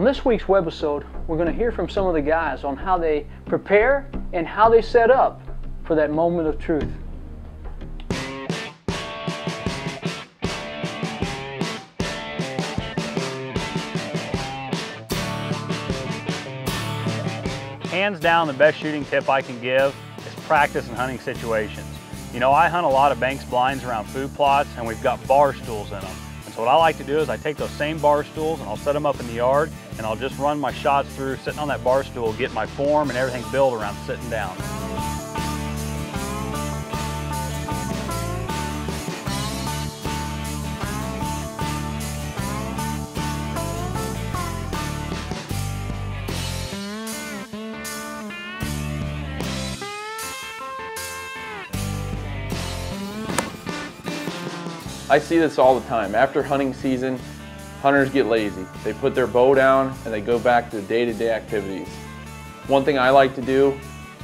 On this week's webisode, we're going to hear from some of the guys on how they prepare and how they set up for that moment of truth. Hands down, the best shooting tip I can give is practice in hunting situations. You know, I hunt a lot of banks blinds around food plots, and we've got bar stools in them. And so what I like to do is I take those same bar stools and I'll set them up in the yard, and I'll just run my shots through sitting on that bar stool, get my form and everything built around sitting down. I see this all the time. After hunting season, hunters get lazy. They put their bow down and they go back to day-to-day activities. One thing I like to do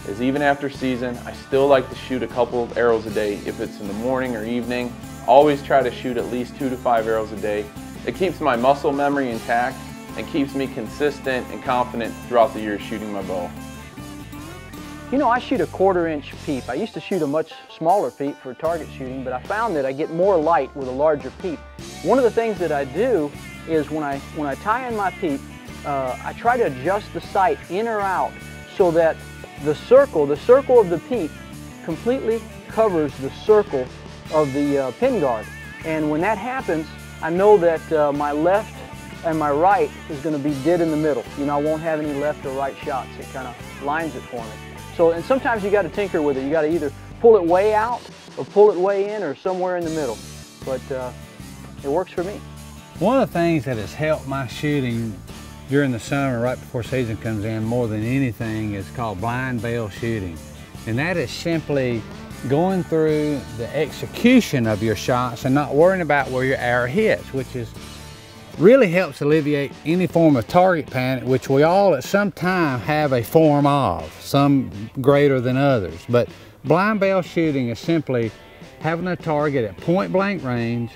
is, even after season, I still like to shoot a couple of arrows a day. If it's in the morning or evening, always try to shoot at least 2 to 5 arrows a day. It keeps my muscle memory intact and keeps me consistent and confident throughout the year shooting my bow. You know, I shoot a 1/4 inch peep. I used to shoot a much smaller peep for target shooting, but I found that I get more light with a larger peep. One of the things that I do is when I tie in my peep, I try to adjust the sight in or out so that the circle of the peep completely covers the circle of the pin guard. And when that happens, I know that my left and my right is going to be dead in the middle. You know, I won't have any left or right shots. It kind of lines it for me. So, and sometimes you got to tinker with it. You got to either pull it way out or pull it way in or somewhere in the middle. But it works for me. One of the things that has helped my shooting during the summer, right before season comes in, more than anything, is called blind bale shooting. And that is simply going through the execution of your shots and not worrying about where your arrow hits, which is really helps alleviate any form of target panic, which we all at some time have a form of, some greater than others. But blind bale shooting is simply having a target at point blank range,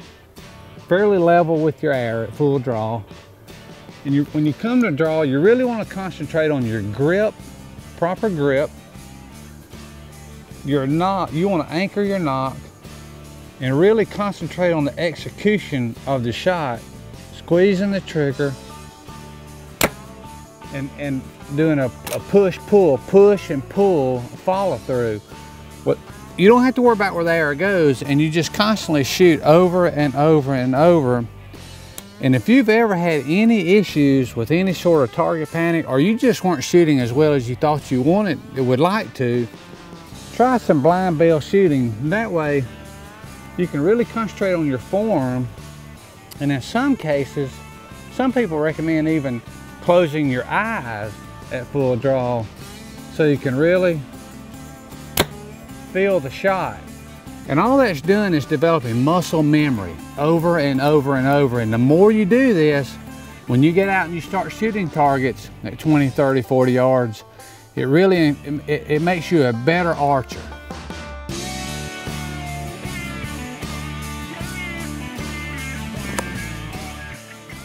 fairly level with your arrow at full draw. And when you come to draw, you really want to concentrate on your grip, proper grip. Your nock, you want to anchor your nock and really concentrate on the execution of the shot, squeezing the trigger and doing a push-pull, push and pull follow through. You don't have to worry about where the arrow goes, and you just constantly shoot over and over and over. And if you've ever had any issues with any sort of target panic, or you just weren't shooting as well as you thought you would like to, try some blind bale shooting. That way you can really concentrate on your form. And in some cases, some people recommend even closing your eyes at full draw so you can really feel the shot. And all that's doing is developing muscle memory over and over and over. And the more you do this, when you get out and you start shooting targets at 20, 30, 40 yards, it really it makes you a better archer.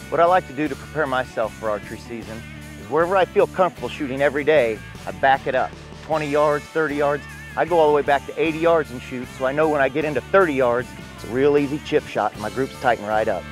What I like to do to prepare myself for archery season is wherever I feel comfortable shooting every day, I back it up. 20 yards, 30 yards, I go all the way back to 80 yards and shoot, so I know when I get into 30 yards, it's a real easy chip shot and my groups tighten right up.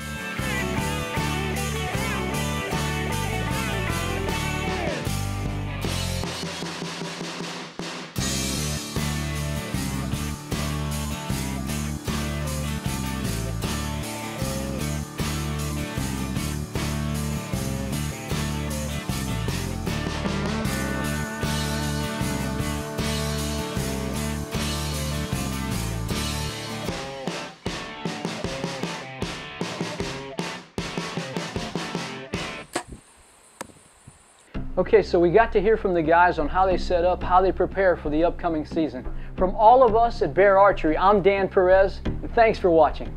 Okay, so we got to hear from the guys on how they set up, how they prepare for the upcoming season. From all of us at Bear Archery, I'm Dan Perez, and thanks for watching.